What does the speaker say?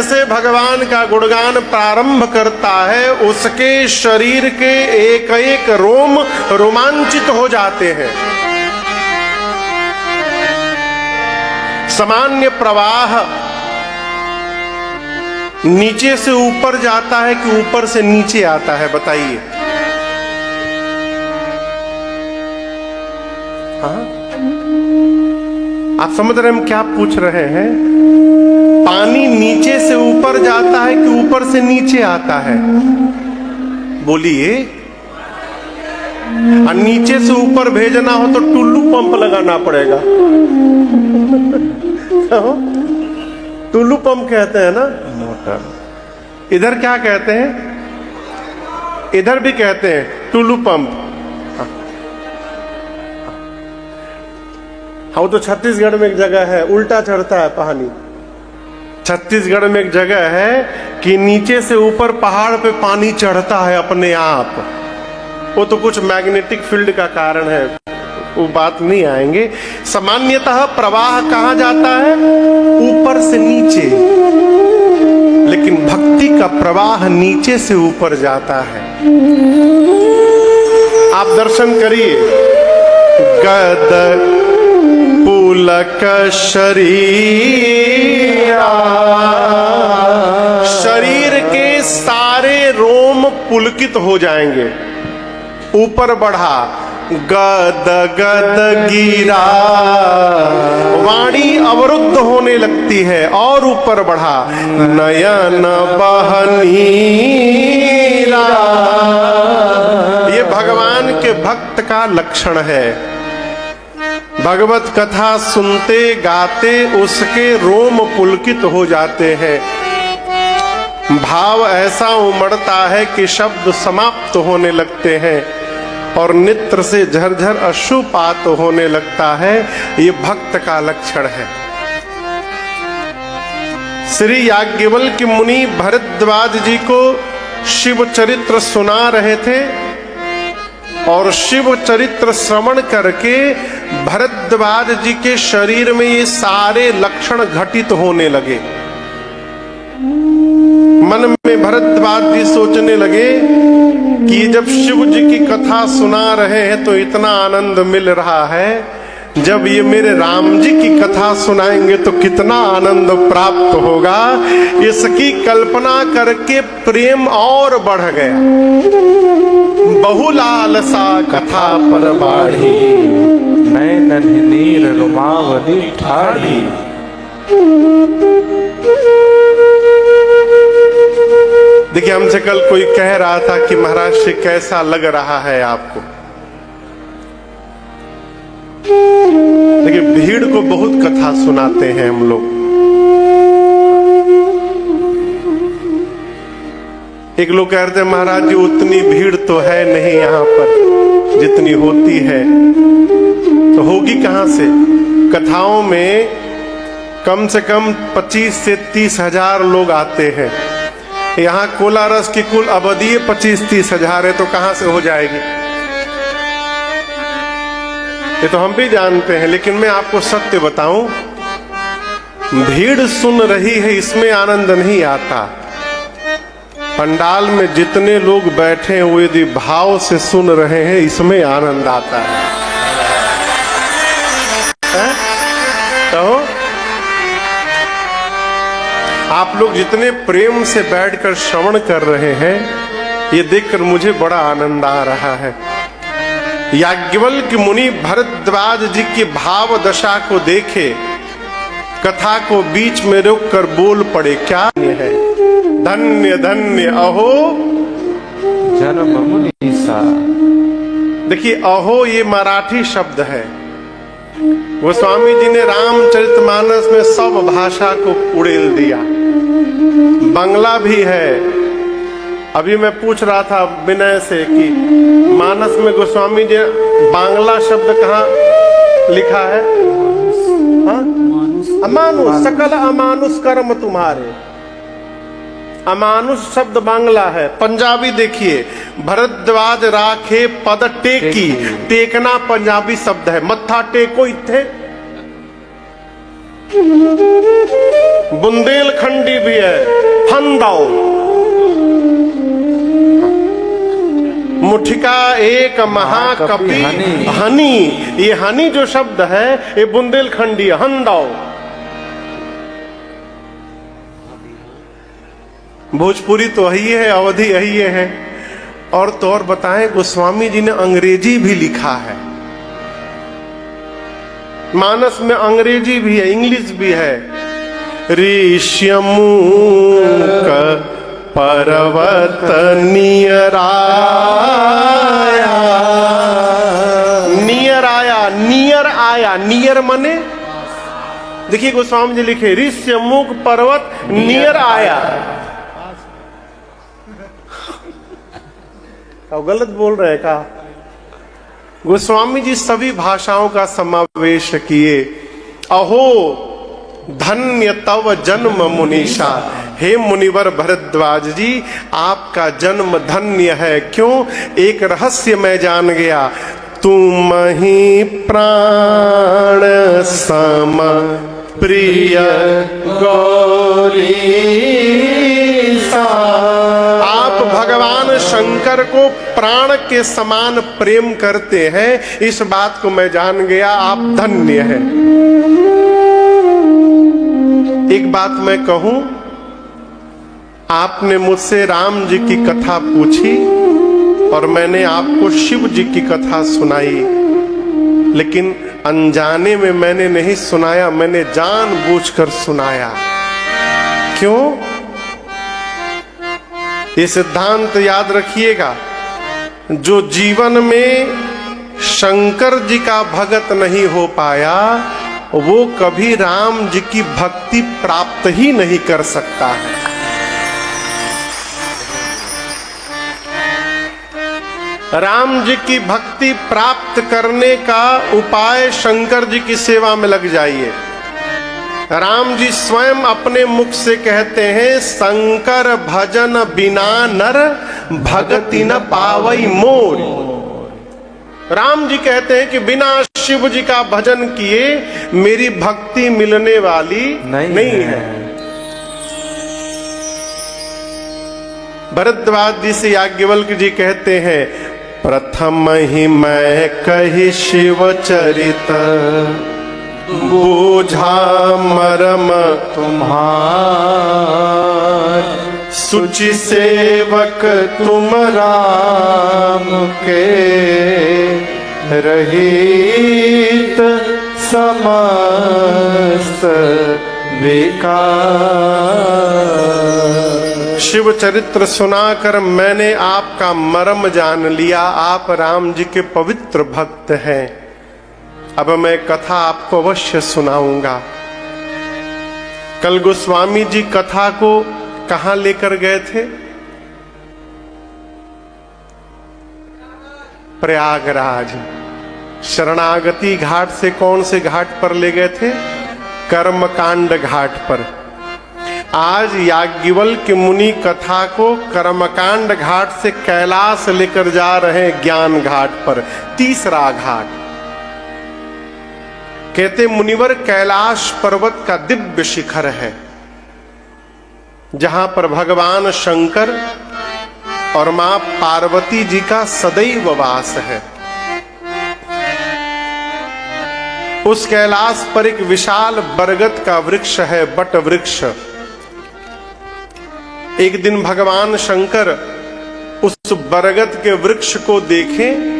जैसे भगवान का गुणगान प्रारंभ करता है, उसके शरीर के एक एक रोम रोमांचित हो जाते हैं। सामान्य प्रवाह नीचे से ऊपर जाता है कि ऊपर से नीचे आता है, बताइए। हाँ, आप समझ रहे हैं हम क्या पूछ रहे हैं? पानी नीचे से ऊपर जाता है कि ऊपर से नीचे आता है? बोलिए। और नीचे से ऊपर भेजना हो तो टुल्लू पंप लगाना पड़ेगा। टुल्लू पंप कहते हैं ना, मोटर। इधर क्या कहते हैं? इधर भी कहते हैं टुल्लू पंप। हाँ, तो छत्तीसगढ़ में एक जगह है उल्टा चढ़ता है पानी। छत्तीसगढ़ में एक जगह है कि नीचे से ऊपर पहाड़ पे पानी चढ़ता है अपने आप। वो तो कुछ मैग्नेटिक फील्ड का कारण है, वो बात नहीं आएंगे। सामान्यतः प्रवाह कहाँ जाता है? ऊपर से नीचे। लेकिन भक्ति का प्रवाह नीचे से ऊपर जाता है। आप दर्शन करिए। गद पुलक शरीर के सारे रोम पुलकित हो जाएंगे। ऊपर बढ़ा, गद गद गिरा, वाणी अवरुद्ध होने लगती है। और ऊपर बढ़ा, नयन बहनीरा। ये भगवान के भक्त का लक्षण है। भगवत कथा सुनते गाते उसके रोम पुलकित हो जाते हैं। भाव ऐसा उमड़ता है कि शब्द समाप्त होने लगते हैं और नेत्र से झरझर अश्रुपात होने लगता है। ये भक्त का लक्षण है। श्री याज्ञवल्क्य मुनि भरद्वाज जी को शिव चरित्र सुना रहे थे और शिव चरित्र श्रवण करके भरद्वाज जी के शरीर में ये सारे लक्षण घटित होने लगे। मन में भरद्वाज जी सोचने लगे कि जब शिव जी की कथा सुना रहे हैं तो इतना आनंद मिल रहा है, जब ये मेरे राम जी की कथा सुनाएंगे तो कितना आनंद प्राप्त होगा। इसकी कल्पना करके प्रेम और बढ़ गया। बहुलालसा कथा पर बाढ़ी, नैनन नीर रुमावली ठाढ़ी। देखिए, हमसे कल कोई कह रहा था कि महाराज श्री कैसा लग रहा है आपको। देखिए, भीड़ को बहुत कथा सुनाते हैं हम लोग। एक लोग कहते हैं महाराज जी उतनी भीड़ तो है नहीं यहाँ पर जितनी होती है। तो होगी कहाँ से? कथाओं में कम से कम 25 से 30 हजार लोग आते हैं। यहाँ कोलारस की कुल आबादी 25-30 हजार है, तो कहाँ से हो जाएगी? ये तो हम भी जानते हैं। लेकिन मैं आपको सत्य बताऊं, भीड़ सुन रही है इसमें आनंद नहीं आता। पंडाल में जितने लोग बैठे हैं वो यदि भाव से सुन रहे हैं इसमें आनंद आता है। तो आप लोग जितने प्रेम से बैठकर श्रवण कर रहे हैं, ये देखकर मुझे बड़ा आनंद आ रहा है। याज्ञवल्क्य मुनि भरद्वाज जी की भाव दशा को देखे, कथा को बीच में रोककर बोल पड़े, क्या है? धन्य धन्य अहो जन्म मुनीसा। देखिए, अहो ये मराठी शब्द है। गोस्वामी जी ने रामचरितमानस में सब भाषा को उड़ेल दिया। बांग्ला भी है। अभी मैं पूछ रहा था विनय से कि मानस में गोस्वामी जी बांग्ला शब्द कहाँ लिखा है? हाँ? अमानुष, सकल अमानुष कर्म तुम्हारे। अमानुष शब्द बांग्ला है। पंजाबी देखिए, भरद्वाज राखे पद टेकी। टेकना पंजाबी शब्द है। मत्था टेको इत्थे, बुंदेलखंडी भी है, हंदाओ। मुठिका एक महाकपि हनी, ये हनी जो शब्द है ये बुंदेलखंडी है, हंदाओ। भोजपुरी तो यही है, अवधी यही है। और तो और बताएं, गोस्वामी जी ने अंग्रेजी भी लिखा है, मानस में अंग्रेजी भी है, इंग्लिश भी है। ऋष्यमूक पर्वत नियर आया, नियर आया, नियर आया, नियर मने देखिए गोस्वामी जी लिखे ऋष्यमूक पर्वत नियर आया। अब गलत बोल रहे का? गोस्वामी जी सभी भाषाओं का समावेश किए। अहो धन्य तव जन्म मुनीषा, हे मुनिवर भरद्वाज जी आपका जन्म धन्य है। क्यों? एक रहस्य मैं जान गया, तुम ही प्राण सम प्रिय गौरी। आप भगवान शंकर को प्राण के समान प्रेम करते हैं, इस बात को मैं जान गया, आप धन्य हैं। एक बात मैं कहूं, आपने मुझसे राम जी की कथा पूछी और मैंने आपको शिव जी की कथा सुनाई, लेकिन अनजाने में मैंने नहीं सुनाया, मैंने जानबूझकर सुनाया। क्यों? ये सिद्धांत याद रखिएगा, जो जीवन में शंकर जी का भगत नहीं हो पाया वो कभी राम जी की भक्ति प्राप्त ही नहीं कर सकता है। राम जी की भक्ति प्राप्त करने का उपाय शंकर जी की सेवा में लग जाइए। राम जी स्वयं अपने मुख से कहते हैं, शंकर भजन बिना नर भगति न पावई मोर। राम जी कहते हैं कि बिना शिव जी का भजन किए मेरी भक्ति मिलने वाली नहीं है। भरद्वाज जी से याज्ञवल्क्य जी कहते हैं, प्रथम ही मैं कही शिव चरित बूझा मरम तुम्हार। सुचि सेवक तुम राम के रहित समस्त विकार। शिव चरित्र सुनाकर मैंने आपका मर्म जान लिया, आप राम जी के पवित्र भक्त हैं। अब मैं कथा आपको अवश्य सुनाऊंगा। कल गोस्वामी जी कथा को कहां लेकर गए थे? प्रयागराज। शरणागति घाट से कौन से घाट पर ले गए थे? कर्मकांड घाट पर। आज याज्ञवल्क्य मुनि कथा को कर्मकांड घाट से कैलाश लेकर जा रहे हैं, ज्ञान घाट पर, तीसरा घाट। कहते मुनिवर कैलाश पर्वत का दिव्य शिखर है, जहां पर भगवान शंकर और मां पार्वती जी का सदैव वास है। उस कैलाश पर एक विशाल बरगद का वृक्ष है, बट वृक्ष। एक दिन भगवान शंकर उस बरगद के वृक्ष को देखें